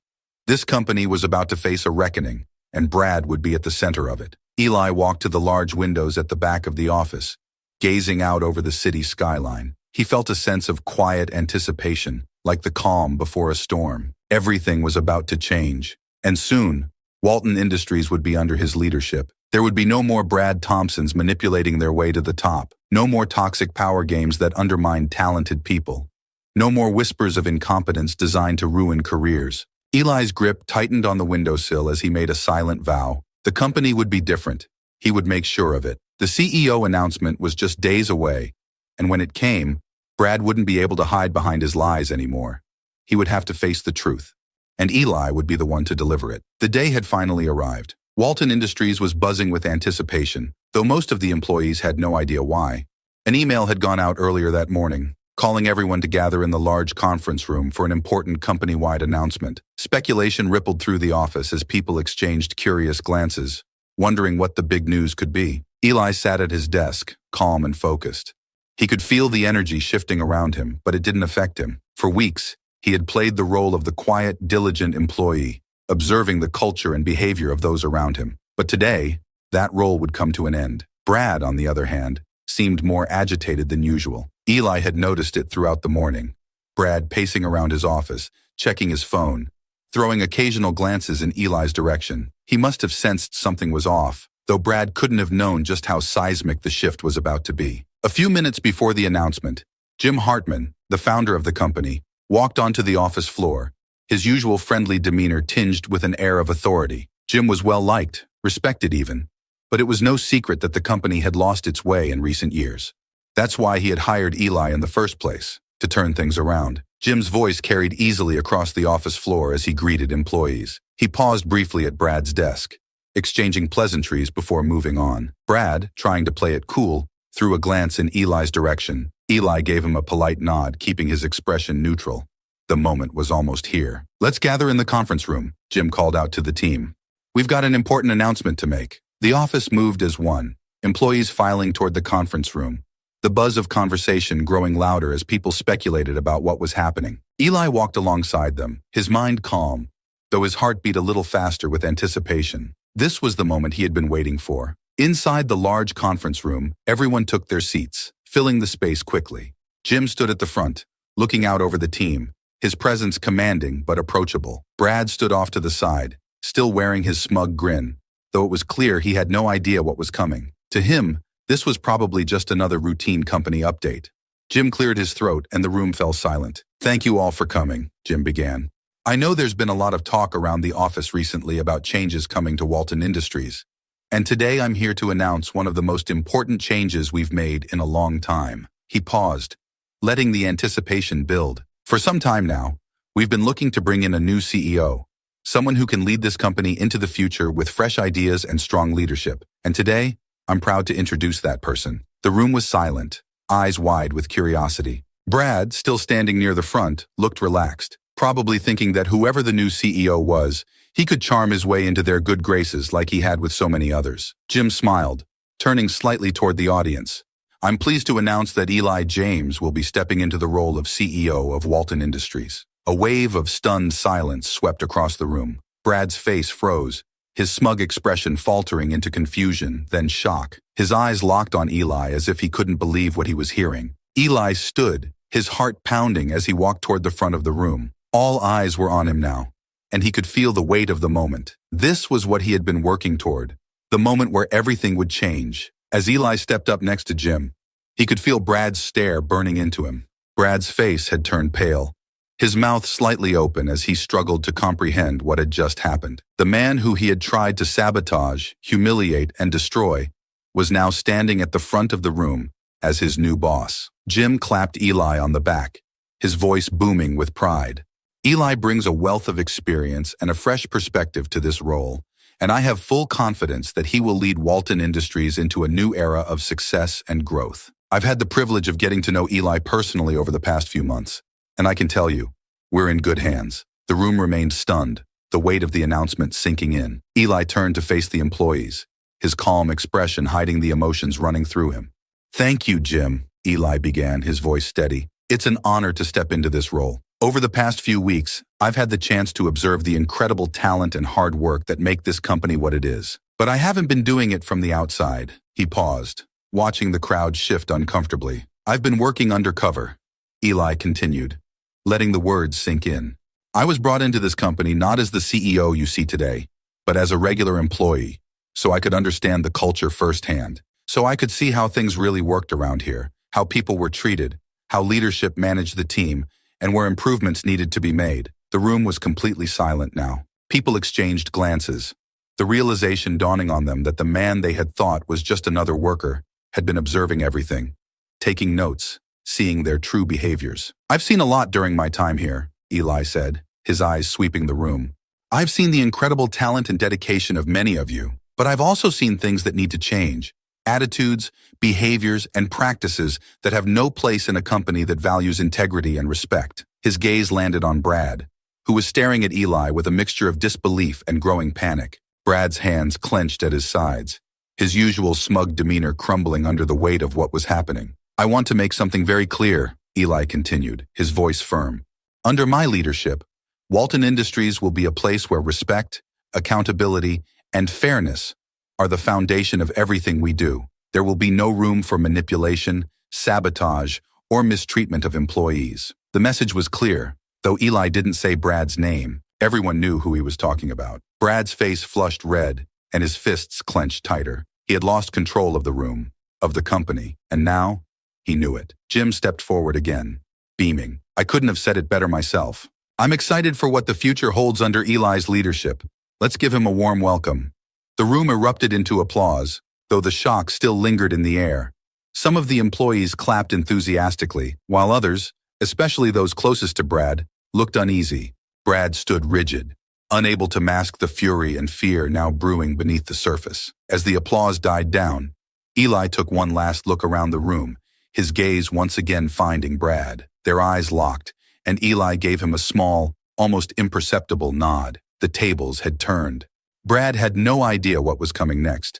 This company was about to face a reckoning, and Brad would be at the center of it. Eli walked to the large windows at the back of the office, gazing out over the city skyline. He felt a sense of quiet anticipation, like the calm before a storm. Everything was about to change, and soon, Walton Industries would be under his leadership. There would be no more Brad Thompsons manipulating their way to the top, no more toxic power games that undermined talented people, no more whispers of incompetence designed to ruin careers. Eli's grip tightened on the windowsill as he made a silent vow. The company would be different. He would make sure of it. The CEO announcement was just days away, and when it came, Brad wouldn't be able to hide behind his lies anymore. He would have to face the truth, and Eli would be the one to deliver it. The day had finally arrived. Walton Industries was buzzing with anticipation, though most of the employees had no idea why. An email had gone out earlier that morning, calling everyone to gather in the large conference room for an important company-wide announcement. Speculation rippled through the office as people exchanged curious glances, wondering what the big news could be. Eli sat at his desk, calm and focused. He could feel the energy shifting around him, but it didn't affect him. For weeks, He had played the role of the quiet, diligent employee, observing the culture and behavior of those around him. But today, that role would come to an end. Brad, on the other hand, seemed more agitated than usual. Eli had noticed it throughout the morning. Brad pacing around his office, checking his phone, throwing occasional glances in Eli's direction. He must have sensed something was off, though Brad couldn't have known just how seismic the shift was about to be. A few minutes before the announcement, Jim Hartman, the founder of the company, walked onto the office floor, his usual friendly demeanor tinged with an air of authority. Jim was well-liked, respected even, but it was no secret that the company had lost its way in recent years. That's why he had hired Eli in the first place, to turn things around. Jim's voice carried easily across the office floor as he greeted employees. He paused briefly at Brad's desk, exchanging pleasantries before moving on. Brad, trying to play it cool, threw a glance in Eli's direction. Eli gave him a polite nod, keeping his expression neutral. The moment was almost here. "Let's gather in the conference room," Jim called out to the team. "We've got an important announcement to make." The office moved as one, employees filing toward the conference room, the buzz of conversation growing louder as people speculated about what was happening. Eli walked alongside them, his mind calm, though his heart beat a little faster with anticipation. This was the moment he had been waiting for. Inside the large conference room, everyone took their seats, filling the space quickly. Jim stood at the front, looking out over the team, his presence commanding but approachable. Brad stood off to the side, still wearing his smug grin, though it was clear he had no idea what was coming. To him, this was probably just another routine company update. Jim cleared his throat and the room fell silent. "Thank you all for coming," Jim began. "I know there's been a lot of talk around the office recently about changes coming to Walton Industries, and today I'm here to announce one of the most important changes we've made in a long time." He paused, letting the anticipation build. "For some time now, we've been looking to bring in a new CEO, someone who can lead this company into the future with fresh ideas and strong leadership. And today, I'm proud to introduce that person." The room was silent, eyes wide with curiosity. Brad, still standing near the front, looked relaxed, probably thinking that whoever the new CEO was, he could charm his way into their good graces like he had with so many others. Jim smiled, turning slightly toward the audience. "I'm pleased to announce that Eli James will be stepping into the role of CEO of Walton Industries." A wave of stunned silence swept across the room. Brad's face froze, his smug expression faltering into confusion, then shock. His eyes locked on Eli as if he couldn't believe what he was hearing. Eli stood, his heart pounding as he walked toward the front of the room. All eyes were on him now, and he could feel the weight of the moment. This was what he had been working toward, the moment where everything would change. As Eli stepped up next to Jim, he could feel Brad's stare burning into him. Brad's face had turned pale, his mouth slightly open as he struggled to comprehend what had just happened. The man who he had tried to sabotage, humiliate, and destroy was now standing at the front of the room as his new boss. Jim clapped Eli on the back, his voice booming with pride. "Eli brings a wealth of experience and a fresh perspective to this role, and I have full confidence that he will lead Walton Industries into a new era of success and growth. I've had the privilege of getting to know Eli personally over the past few months, and I can tell you, we're in good hands." The room remained stunned, the weight of the announcement sinking in. Eli turned to face the employees, his calm expression hiding the emotions running through him. "Thank you, Jim," Eli began, his voice steady. "It's an honor to step into this role. Over the past few weeks, I've had the chance to observe the incredible talent and hard work that make this company what it is. But I haven't been doing it from the outside." He paused, watching the crowd shift uncomfortably. "I've been working undercover," Eli continued, letting the words sink in. "I was brought into this company not as the CEO you see today, but as a regular employee, so I could understand the culture firsthand. So I could see how things really worked around here, how people were treated, how leadership managed the team, and where improvements needed to be made." The room was completely silent now. People exchanged glances, the realization dawning on them that the man they had thought was just another worker had been observing everything, taking notes, seeing their true behaviors. "I've seen a lot during my time here," Eli said, his eyes sweeping the room. "I've seen the incredible talent and dedication of many of you, but I've also seen things that need to change. Attitudes, behaviors, and practices that have no place in a company that values integrity and respect." His gaze landed on Brad, who was staring at Eli with a mixture of disbelief and growing panic. Brad's hands clenched at his sides, his usual smug demeanor crumbling under the weight of what was happening. "I want to make something very clear," Eli continued, his voice firm. Under my leadership, Walton Industries will be a place where respect, accountability, and fairness are the foundation of everything we do. There will be no room for manipulation, sabotage, or mistreatment of employees. The message was clear. Though Eli didn't say Brad's name, everyone knew who he was talking about. Brad's face flushed red, and his fists clenched tighter. He had lost control of the room, of the company, and now he knew it. Jim stepped forward again, beaming. I couldn't have said it better myself. I'm excited for what the future holds under Eli's leadership. Let's give him a warm welcome. The room erupted into applause, though the shock still lingered in the air. Some of the employees clapped enthusiastically, while others, especially those closest to Brad, looked uneasy. Brad stood rigid, unable to mask the fury and fear now brewing beneath the surface. As the applause died down, Eli took one last look around the room, his gaze once again finding Brad. Their eyes locked, and Eli gave him a small, almost imperceptible nod. The tables had turned. Brad had no idea what was coming next.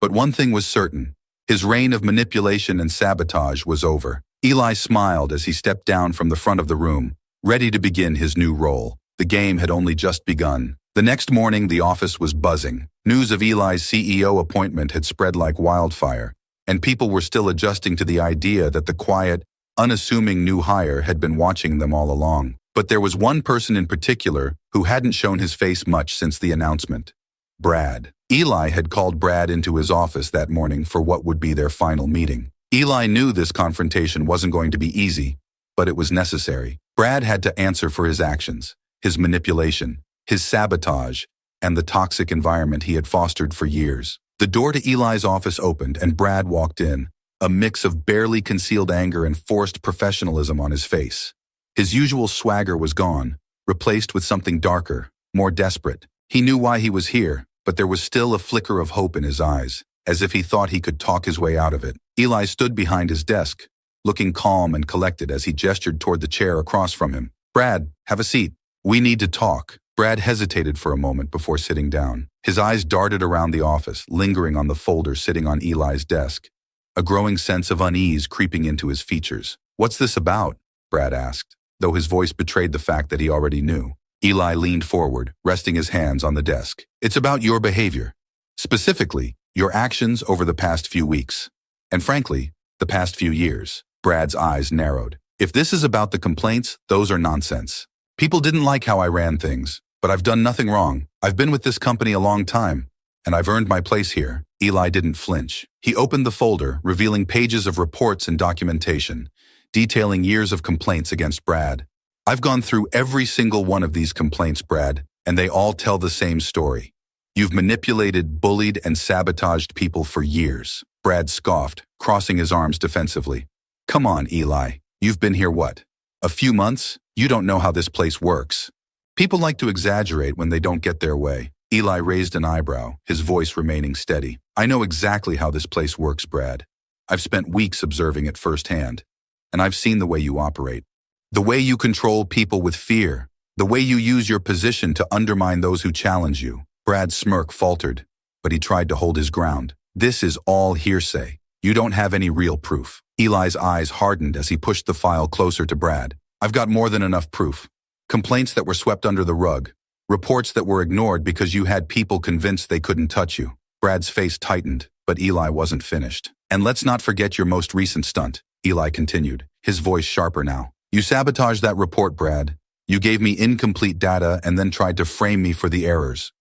But one thing was certain. His reign of manipulation and sabotage was over. Eli smiled as he stepped down from the front of the room, ready to begin his new role. The game had only just begun. The next morning, the office was buzzing. News of Eli's CEO appointment had spread like wildfire, and people were still adjusting to the idea that the quiet, unassuming new hire had been watching them all along. But there was one person in particular who hadn't shown his face much since the announcement. Brad. Eli had called Brad into his office that morning for what would be their final meeting. Eli knew this confrontation wasn't going to be easy, but it was necessary. Brad had to answer for his actions, his manipulation, his sabotage, and the toxic environment he had fostered for years. The door to Eli's office opened and Brad walked in, a mix of barely concealed anger and forced professionalism on his face. His usual swagger was gone, replaced with something darker, more desperate. He knew why he was here, but there was still a flicker of hope in his eyes, as if he thought he could talk his way out of it. Eli stood behind his desk, looking calm and collected as he gestured toward the chair across from him. Brad, have a seat. We need to talk. Brad hesitated for a moment before sitting down. His eyes darted around the office, lingering on the folder sitting on Eli's desk, a growing sense of unease creeping into his features. What's this about? Brad asked, though his voice betrayed the fact that he already knew. Eli leaned forward, resting his hands on the desk. It's about your behavior. Specifically, your actions over the past few weeks. And frankly, the past few years. Brad's eyes narrowed. If this is about the complaints, those are nonsense. People didn't like how I ran things, but I've done nothing wrong. I've been with this company a long time, and I've earned my place here. Eli didn't flinch. He opened the folder, revealing pages of reports and documentation, detailing years of complaints against Brad. I've gone through every single one of these complaints, Brad, and they all tell the same story. You've manipulated, bullied, and sabotaged people for years. Brad scoffed, crossing his arms defensively. Come on, Eli. You've been here what? A few months? You don't know how this place works. People like to exaggerate when they don't get their way. Eli raised an eyebrow, his voice remaining steady. I know exactly how this place works, Brad. I've spent weeks observing it firsthand, and I've seen the way you operate. The way you control people with fear. The way you use your position to undermine those who challenge you. Brad's smirk faltered, but he tried to hold his ground. This is all hearsay. You don't have any real proof. Eli's eyes hardened as he pushed the file closer to Brad. I've got more than enough proof. Complaints that were swept under the rug. Reports that were ignored because you had people convinced they couldn't touch you. Brad's face tightened, but Eli wasn't finished. And let's not forget your most recent stunt, Eli continued, his voice sharper now. You sabotaged that report, Brad. You gave me incomplete data and then tried to frame me for the errors.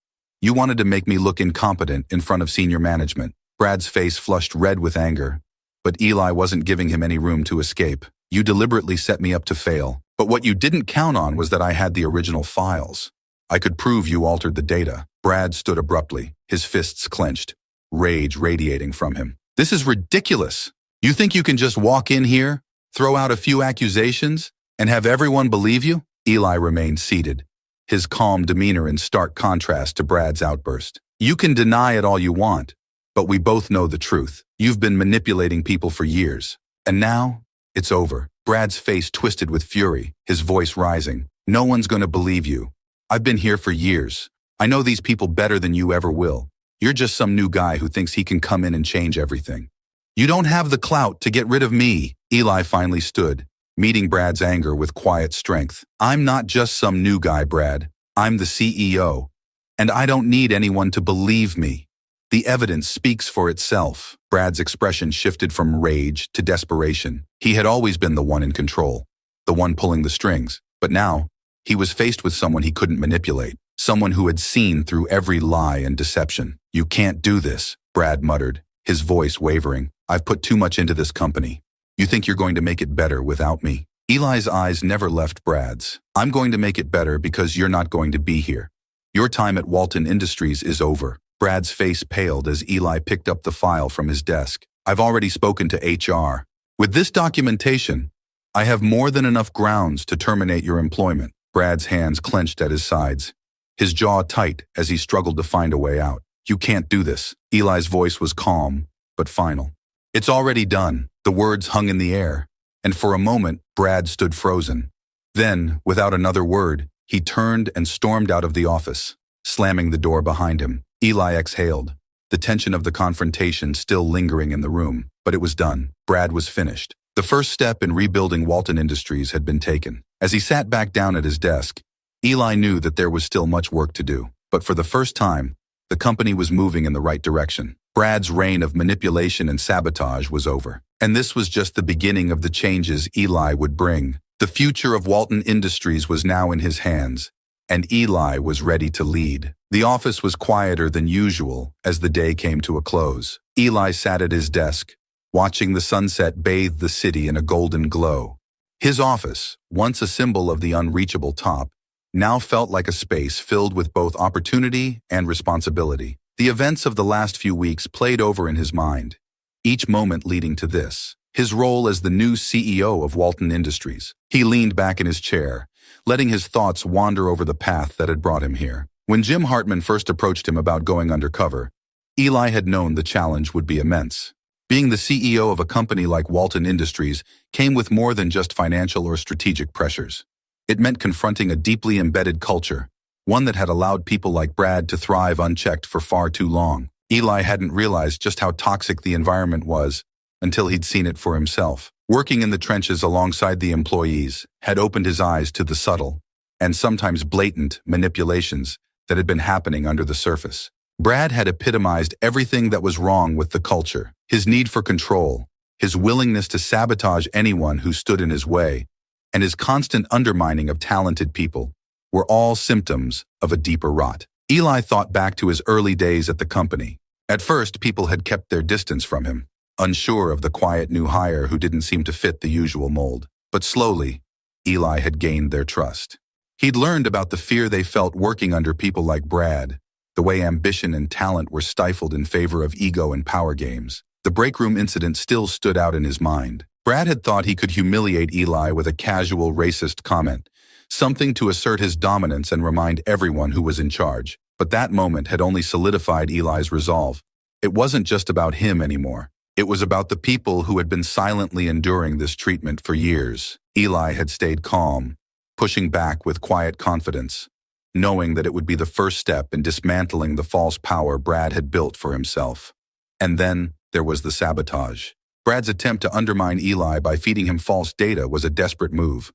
You wanted to make me look incompetent in front of senior management. Brad's face flushed red with anger, but Eli wasn't giving him any room to escape. You deliberately set me up to fail, but what you didn't count on was that I had the original files. I could prove you altered the data. Brad stood abruptly, his fists clenched, rage radiating from him. This is ridiculous. You think you can just walk in here, throw out a few accusations, and have everyone believe you? Eli remained seated, his calm demeanor in stark contrast to Brad's outburst. You can deny it all you want, but we both know the truth. You've been manipulating people for years. And now, it's over. Brad's face twisted with fury, his voice rising. No one's going to believe you. I've been here for years. I know these people better than you ever will. You're just some new guy who thinks he can come in and change everything. You don't have the clout to get rid of me. Eli finally stood, meeting Brad's anger with quiet strength. "I'm not just some new guy, Brad. I'm the CEO. And I don't need anyone to believe me. The evidence speaks for itself." Brad's expression shifted from rage to desperation. He had always been the one in control, the one pulling the strings. But now, he was faced with someone he couldn't manipulate, someone who had seen through every lie and deception. "You can't do this," Brad muttered, his voice wavering. "I've put too much into this company. You think you're going to make it better without me?" Eli's eyes never left Brad's. "I'm going to make it better because you're not going to be here. Your time at Walton Industries is over." Brad's face paled as Eli picked up the file from his desk. "I've already spoken to HR. With this documentation, I have more than enough grounds to terminate your employment." Brad's hands clenched at his sides, his jaw tight as he struggled to find a way out. "You can't do this." Eli's voice was calm, but final. "It's already done." The words hung in the air, and for a moment, Brad stood frozen. Then, without another word, he turned and stormed out of the office, slamming the door behind him. Eli exhaled, the tension of the confrontation still lingering in the room, but it was done. Brad was finished. The first step in rebuilding Walton Industries had been taken. As he sat back down at his desk, Eli knew that there was still much work to do. But for the first time, the company was moving in the right direction. Brad's reign of manipulation and sabotage was over. And this was just the beginning of the changes Eli would bring. The future of Walton Industries was now in his hands, and Eli was ready to lead. The office was quieter than usual as the day came to a close. Eli sat at his desk, watching the sunset bathe the city in a golden glow. His office, once a symbol of the unreachable top, now felt like a space filled with both opportunity and responsibility. The events of the last few weeks played over in his mind, each moment leading to this, his role as the new CEO of Walton Industries. He leaned back in his chair, letting his thoughts wander over the path that had brought him here. When Jim Hartman first approached him about going undercover, Eli had known the challenge would be immense. Being the CEO of a company like Walton Industries came with more than just financial or strategic pressures. It meant confronting a deeply embedded culture, one that had allowed people like Brad to thrive unchecked for far too long. Eli hadn't realized just how toxic the environment was until he'd seen it for himself. Working in the trenches alongside the employees had opened his eyes to the subtle, and sometimes blatant, manipulations that had been happening under the surface. Brad had epitomized everything that was wrong with the culture. His need for control, his willingness to sabotage anyone who stood in his way, and his constant undermining of talented people were all symptoms of a deeper rot. Eli thought back to his early days at the company. At first, people had kept their distance from him, unsure of the quiet new hire who didn't seem to fit the usual mold. But slowly, Eli had gained their trust. He'd learned about the fear they felt working under people like Brad, the way ambition and talent were stifled in favor of ego and power games. The break room incident still stood out in his mind. Brad had thought he could humiliate Eli with a casual racist comment, something to assert his dominance and remind everyone who was in charge. But that moment had only solidified Eli's resolve. It wasn't just about him anymore. It was about the people who had been silently enduring this treatment for years. Eli had stayed calm, pushing back with quiet confidence, knowing that it would be the first step in dismantling the false power Brad had built for himself. And then there was the sabotage. Brad's attempt to undermine Eli by feeding him false data was a desperate move,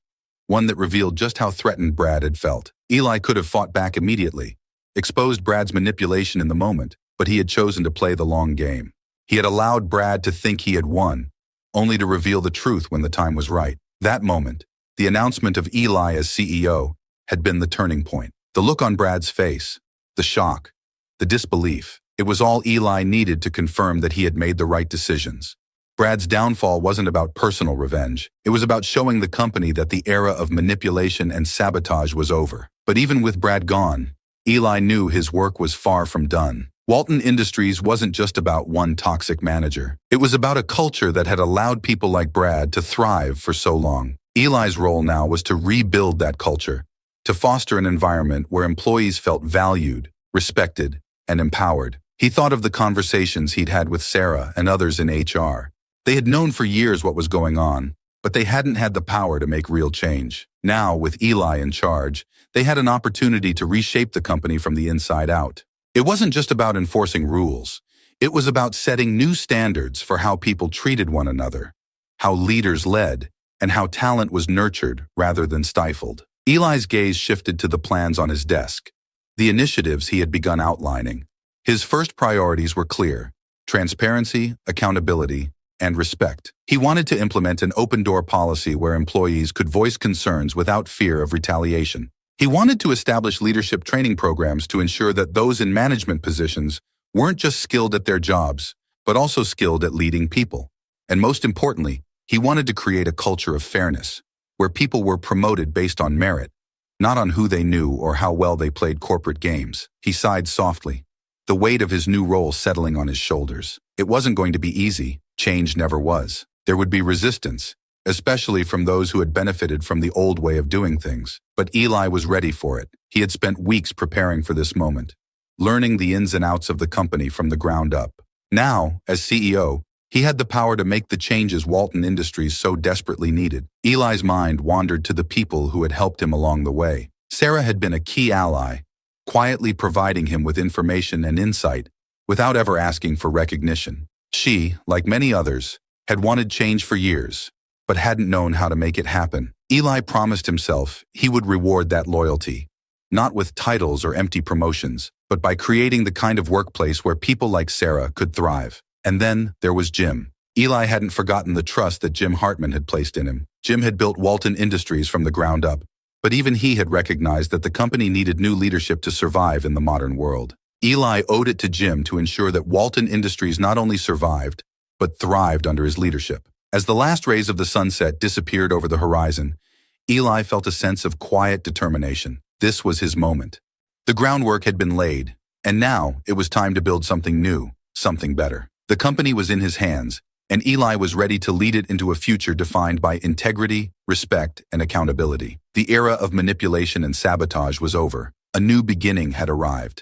one that revealed just how threatened Brad had felt. Eli could have fought back immediately, exposed Brad's manipulation in the moment, but he had chosen to play the long game. He had allowed Brad to think he had won, only to reveal the truth when the time was right. That moment, the announcement of Eli as CEO, had been the turning point. The look on Brad's face, the shock, the disbelief, it was all Eli needed to confirm that he had made the right decisions. Brad's downfall wasn't about personal revenge. It was about showing the company that the era of manipulation and sabotage was over. But even with Brad gone, Eli knew his work was far from done. Walton Industries wasn't just about one toxic manager. It was about a culture that had allowed people like Brad to thrive for so long. Eli's role now was to rebuild that culture, to foster an environment where employees felt valued, respected, and empowered. He thought of the conversations he'd had with Sarah and others in HR. They had known for years what was going on, but they hadn't had the power to make real change. Now, with Eli in charge, they had an opportunity to reshape the company from the inside out. It wasn't just about enforcing rules. It was about setting new standards for how people treated one another, how leaders led, and how talent was nurtured rather than stifled. Eli's gaze shifted to the plans on his desk, the initiatives he had begun outlining. His first priorities were clear: transparency, accountability, and respect. He wanted to implement an open-door policy where employees could voice concerns without fear of retaliation. He wanted to establish leadership training programs to ensure that those in management positions weren't just skilled at their jobs, but also skilled at leading people. And most importantly, he wanted to create a culture of fairness, where people were promoted based on merit, not on who they knew or how well they played corporate games. He sighed softly, the weight of his new role settling on his shoulders. It wasn't going to be easy. Change never was. There would be resistance, especially from those who had benefited from the old way of doing things. But Eli was ready for it. He had spent weeks preparing for this moment, learning the ins and outs of the company from the ground up. Now, as CEO, he had the power to make the changes Walton Industries so desperately needed. Eli's mind wandered to the people who had helped him along the way. Sarah had been a key ally, quietly providing him with information and insight without ever asking for recognition. She, like many others, had wanted change for years, but hadn't known how to make it happen. Eli promised himself he would reward that loyalty, not with titles or empty promotions, but by creating the kind of workplace where people like Sarah could thrive. And then there was Jim. Eli hadn't forgotten the trust that Jim Hartman had placed in him. Jim had built Walton Industries from the ground up, but even he had recognized that the company needed new leadership to survive in the modern world. Eli owed it to Jim to ensure that Walton Industries not only survived, but thrived under his leadership. As the last rays of the sunset disappeared over the horizon, Eli felt a sense of quiet determination. This was his moment. The groundwork had been laid, and now it was time to build something new, something better. The company was in his hands, and Eli was ready to lead it into a future defined by integrity, respect, and accountability. The era of manipulation and sabotage was over. A new beginning had arrived.